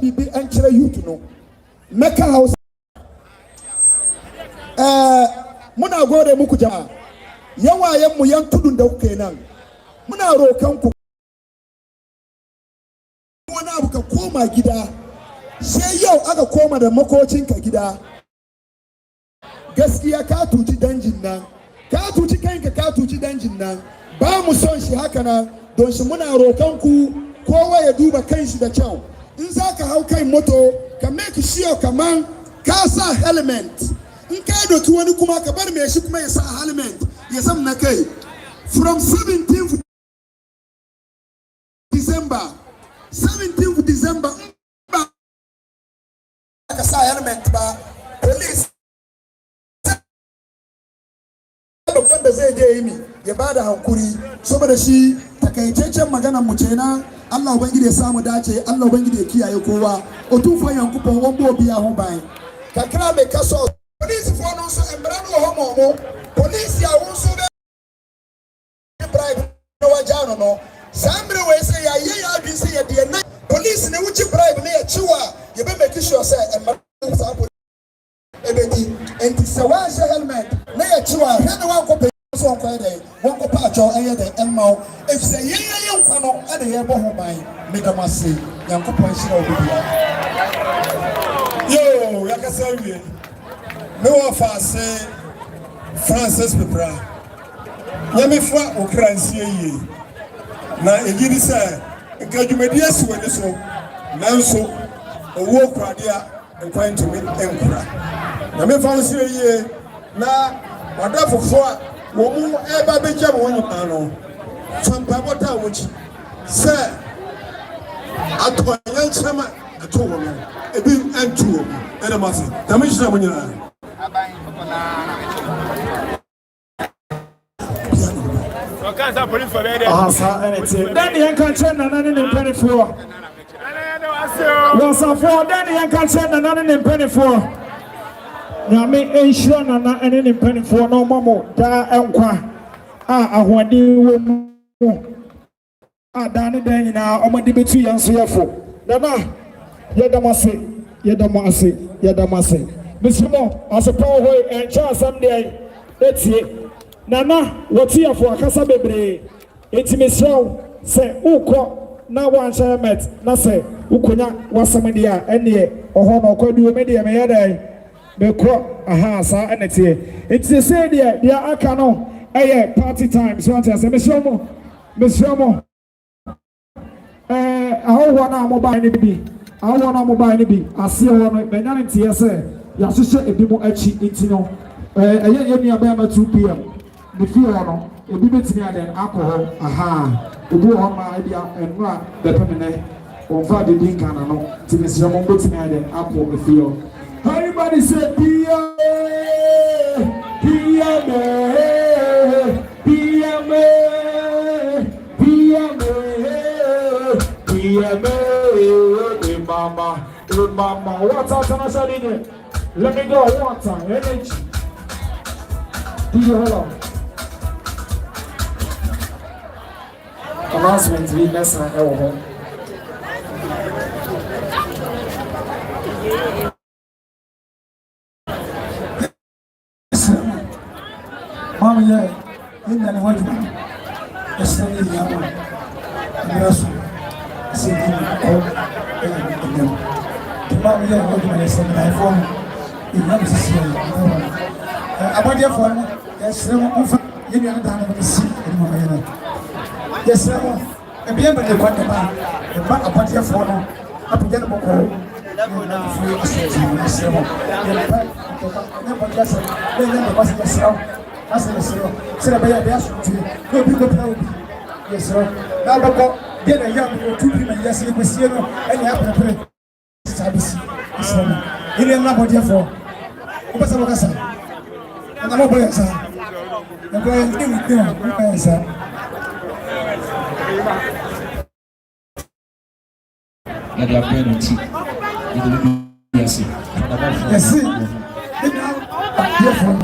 bibi enkyere youth no meka house muna gode muku jama'a yawayen mu yan tudun da kuke nan muna rokan ku wani abu ka koma gida sai yau aka koma da makocinka gida gaskiya ka tuci danjin nan ka tuci kanka ka tuci danjin nan ba mu son shi haka nan don shi muna rokan ku kowa ya duba kanshi da kyau in za ka hau kai moto ka make sure kaman ka sa helmet in ka doki wani kuma ka bar mai shi kuma ya sa helmet ya zama na kai from 17th December ba ka sa helmet ba police babban da zai je yi mi ya bada hankuri saboda shi takaitaccen maganar mu kenan Allah ubangiji ya samu dace Allah ubangiji ya kiyaye kowa otufa yankupon wombo biya ho ban kakra me kaso police for no so embrano ho mo police ya won so be bribe no wajano no sambre we say ya ye ya bi say ya de na police ne wuchi bribe ne ya chiwa ye be make sure say embrano sa ebedi enti sawa helmet ne ya chiwa he ne wan ko pe so on ko dey wan ko pa cho eye dey emma if say ye nkwa no ade ye bo ho ban mega mase yankopon shira obia yo yakasawie me wa fa se Francis Pepra yemi fa okransie yi na egiri se nkadwumadi asiwe ne so nanso owo kwadia nkwanto me enkura na me fa se yi na wadafofo a wo mu eba beja mo nyuma no champa bota wuchi se atoya nchama ato wo no ebi antu ena mase tamishira munyina Okansa police for there. Sa enete Danny yankanche na nane ne mpanifuo Wasa for Danny yankanche na nane ne mpanifuo Nyame enhyira nana ene ne mpanifuo na omamo da enkwa ahwade wo mu adane dan nyina omade betu yanso yefo dana yedamase misimo asepa hoy encha asam de etie nana woti yefo akasa bebre etimisraw se ukọ na wancha met na se ukonya wasamde a ene oho na okwadu me de me yedai bekọ sa enetie etie se de dia aka no eye party time so ante se misimo ahụhụ na mobile ni bi ase ho no benyane tie se ya hyehyɛ ebi mu achi intino ɛyɛ yɛnua bɛyɛ ma 2 pm ne fie ho no ebi betimi aden akɔ hɔ ebi ho ma ebia enura bepemene onfa de din kana no timisɛ mo betimi aden akɔ efie ho everybody say pm Mama, water, let me go, water, energy. Do you hold on? Announcement, we mess around our home. Mama, yeah, in the hot man, it's not in the hour. Mama, yeah, what do I say? My phone, you never see it. About your phone, yes, you never done with the seat anymore. Yes, sir. And be able to want the man, the back about your phone, up again about her. Yes, sir. Now, get a young 2 people, yes, you see, and you have to pray. Service. Ile na bodia for. Upasa wakasa. Na mambo ya sana. Na kwa nini mkeo pesa. Na dia penalty. Ile yes. Yes. Ina dia for.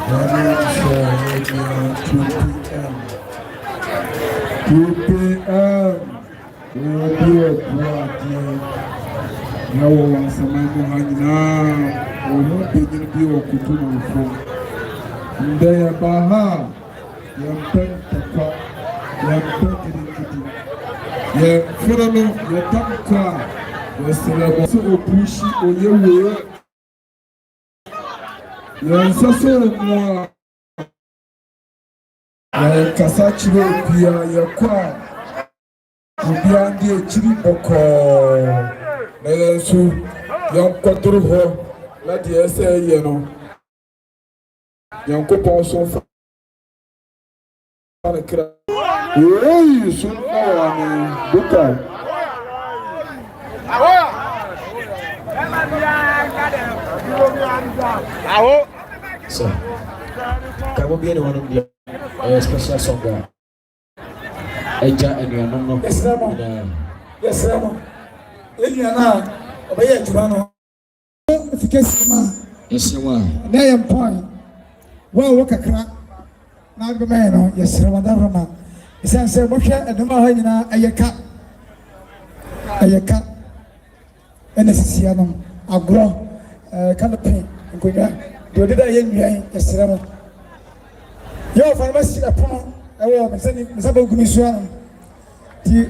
2 p.m. Now, once a man hanging out, or not taking a view of Kutuna phone. And they are Baha, young Penta, young Penta, young Furano, your Tanka, your Celebration or Pushy or your way. Young Sasso, Kasachi, your choir. Ubiandi chiri boko na yensu yankwaduru ho na de ese ye no yankopon so fa na kra oyi so na wa ni buka awo so kabo bi anyone of the special song Eja enuanom no. Yes, Ramo. Enuana, obeye adwuma no. Efike ma. Esema. Na yem point. Wo kakra. Na be me no, yes, Ramadan ma. Isan se mo hwe eduma ha nyina ayeka. Ene sisia no agro canopy nkonya. De odida ye nwan, yes, Ramo. Yo pharmacy apono ewo mesaba Grumisah no ti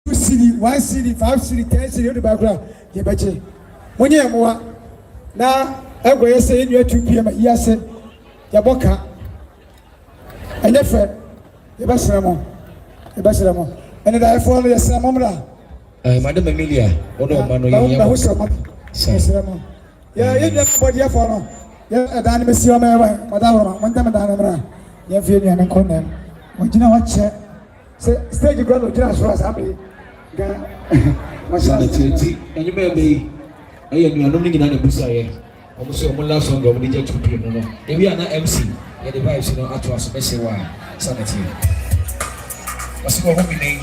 2 cedi 1 cedi 5 cedi 10 cedi de bakura ye bache monye mowa na egoye se enu 2 pm yase ya boka enyefe ye basira mo ene da ifo no yesira mo mra Madam Emilia odo ma no ye yesira mo ya ye nya body afo no ya da ni mesi o ma ba madam ro mo ntam da na mra ye fi enu an konem Wajina wache stage ground wajina sura sabi ga masana titi enyi bebe aye nuanom ni nyina na busa ye omo se omo last song omo DJ 2 pm no ebi ana MC ye the vibes no ato aso be se wa sanity wasiko ho mi nei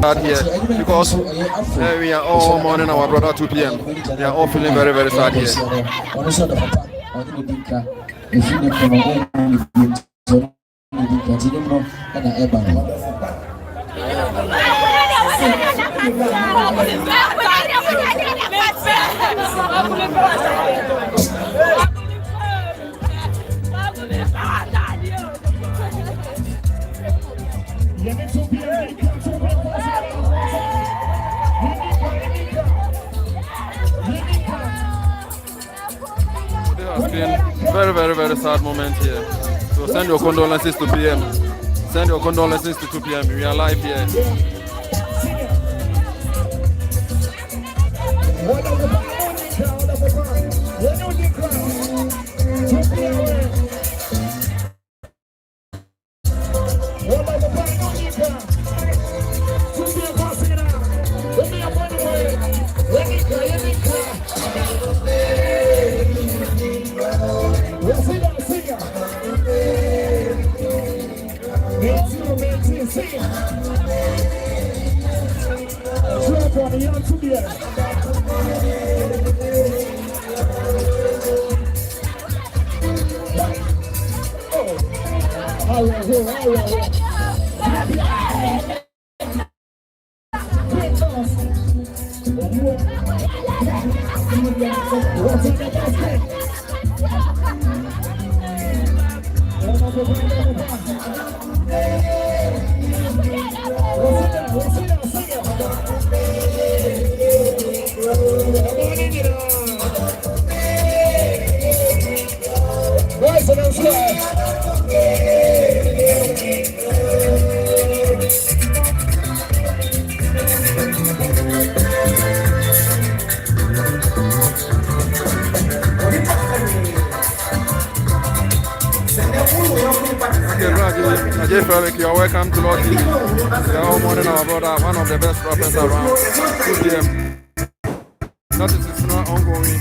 sad here because we are all mourning our brother 2 p.m. We are all feeling very, very sad here. Very, very, very sad moment here. So send your condolences to PM. Send your condolences to 2 p.m. We are live here. You are welcome to Laud TV. We are all mourning our brother, one of the best rappers around. 2 p.m. That is it's not ongoing.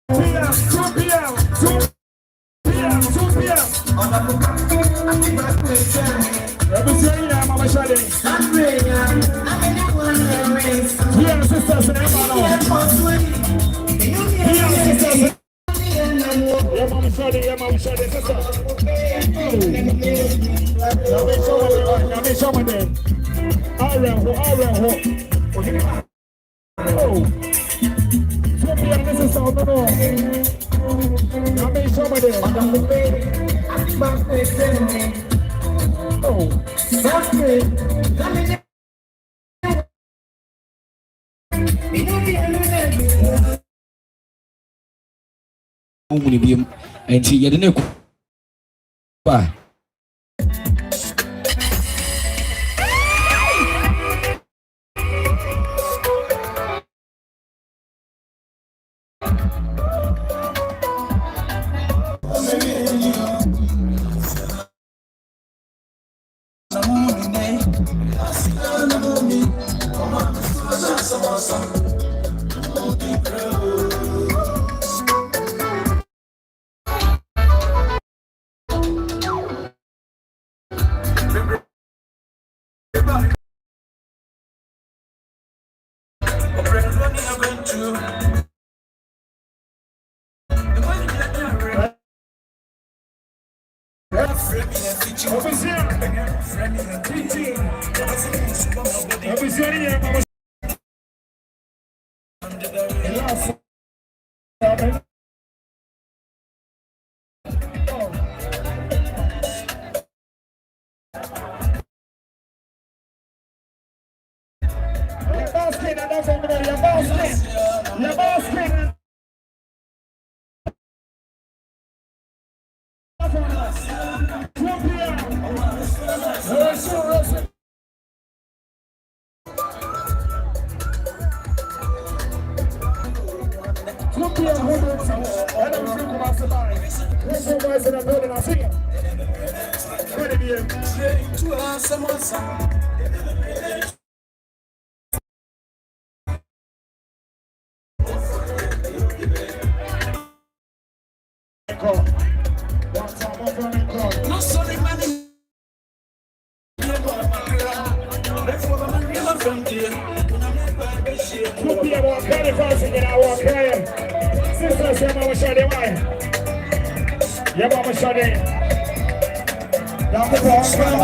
2 p.m. 2 p.m. 2 p.m. And see, you didn't know. the fans in our crying. Sisters, your mama shot it, why? Your mama shot it. Now the boss, I'm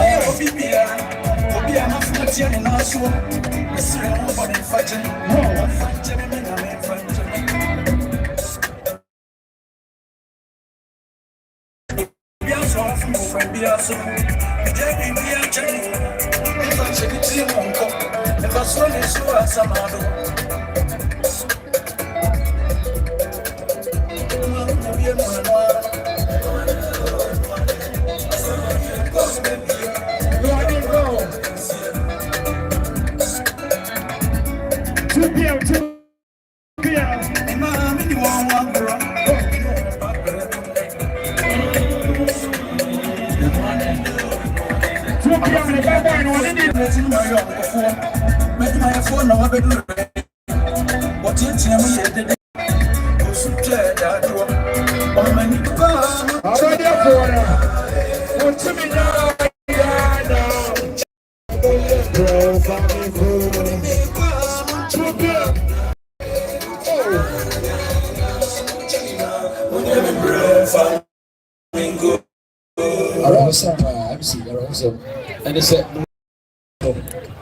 and they said,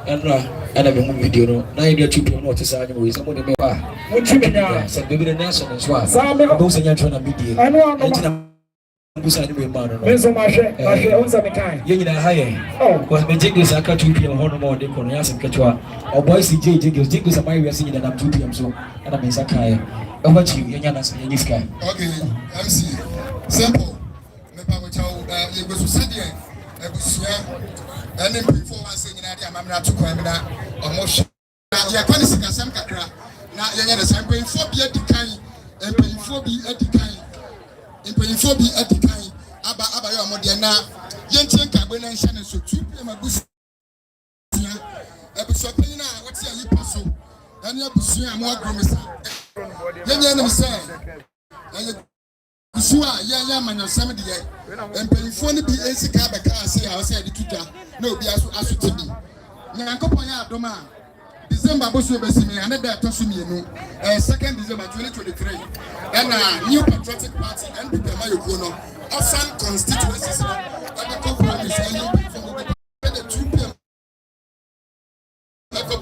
and I'm a video. No, 9 years to be more to sign with somebody. What you mean? Said baby the nation as well. Some of those are trying to be. I know. Oh, was me jiggles I cut 2 p.m. more than Cornias and Katua. Or boys, jiggles are my way singing at 2 p.m. So, and I'm in Sakai. How about you, Yanas in this guy? Okay, MC. Simple. You go to Sunday. And then before I say, I'm not too quiet. Almost. Yeah, Panisika Samkakra. Now, you're the same way for be at the kind and pay for be at the kind. And pay for be at the kind. Abba, your Modiana. Yentin Cabin and Shannon, so 2 p.m. a boost. Episode, what's your lip so? And you're pursuing more Grumisah. Then say, Sua, yeah, man, you're 70 years. And pay for the BAC car, say, I said, no, be as to be. Nankopoya, Doma. December, Bosu Besimi, and that to me, 2nd December 2023. And a new patriotic party and the Mayokono, Osan constituencies, and the compromise, and you from the 2 p.m. From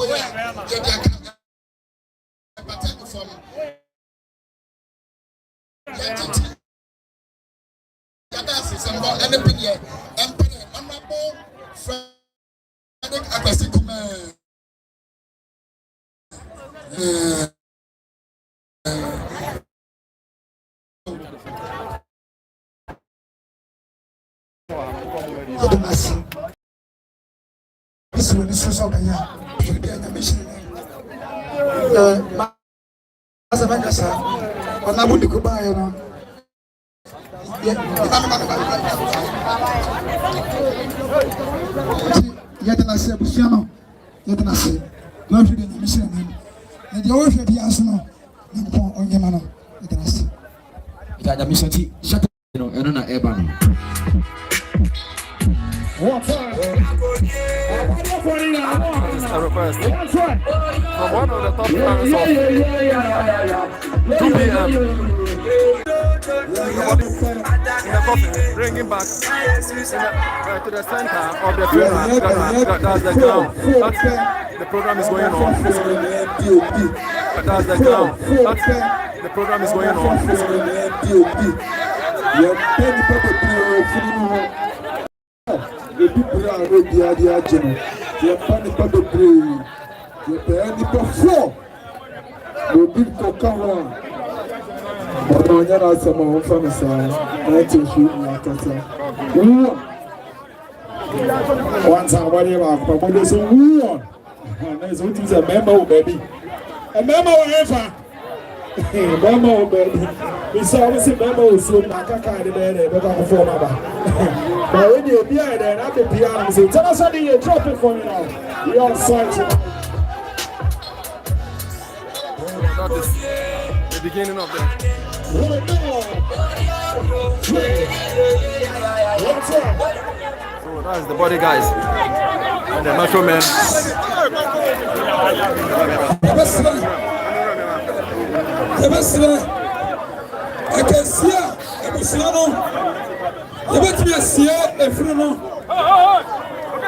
a request from one of the top fans of 2 p.m. In the coffin, bringing back to the center of the funeral. That's the ground. The program is going on. That's the ground. The program is going on. The people are ready at the agenda. You're panic about the brain. You're paying the four. You're big cocaine. But no, you're not some of them. I tell you, once I want you out, but there's a war. There's a memo, baby. A memo, ever. Memo, baby. It's always a memo, so I can't get it. But when you're behind there, I'll be piano. So tell us something you're dropping for me now. You're on site. That is the beginning of the. So that is the body guys and the metro men. yɛbɛsrɛ akɛseɛ a abusua no yɛbɛtumi asie efiri no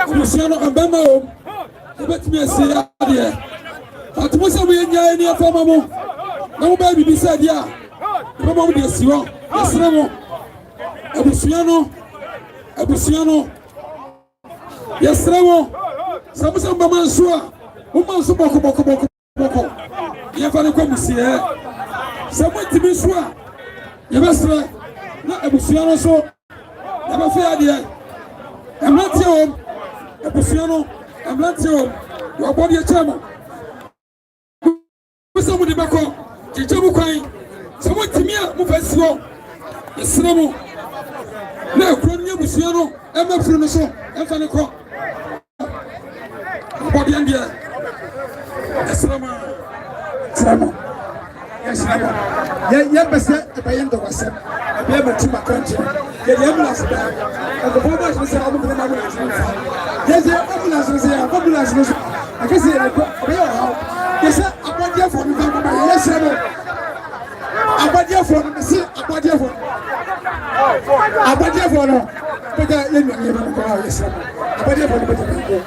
abusua no abɛma wɔ yɛbɛtumi asie adeɛ atomo sɛ moyɛ nyaa ani afama mo na mobɛɛ biribi sɛ adeɛ a yɛbɛma mo de asi hɔ yɛsrɛ mo abusua no yɛsrɛ mo sɛ mo sɛ mbɛma nso a moma nso bɔkɔbɔkɔbɔkɔ yɛmfa no kɔ musieɛ sɛ motimi so a yɛbɛsrɛ na abusua no so yɛbɛfɛ adeɛ mmeranteɛ wɔ abusua no mmeranteɛ wɔ wɔabɔdeɛ kyerɛ mo mo sɛ mode bɛkɔ kyekyɛ mo kwan sɛ motimi a mofa si hɔ yɛsrɛ mo na akuro no nyɛ abusua no ɛmɛfiri no so ɛmfa no kɔ abɔdeɛ deɛ yɛsrɛ mo yɛbɛsɛ ɛbɛyɛ ntɔkwasɛm ɛbɛyɛ matuma kɔnkyerɛ yɛde ambulance bɛɛ ɛkɔfɔ bɔ ahyɛ sɛ ɔmo bɛma ambulance no fa yɛsɛ ambulance no sɛ yɛ ambulance no so akɛsɛ yɛrekɔ ɛbɛyɛ ɔhaw yɛsɛ abɔdeɛfoɔ no fa kɔma yɛsrɛ no abɔdeɛfoɔ no mɛsɛ abɔdeɛfoɔ no bɛgya yɛnnuane yɛbɛno kɔ a yɛsrɛ no abɔdeɛfoɔ no bɛgya bɛnkɔ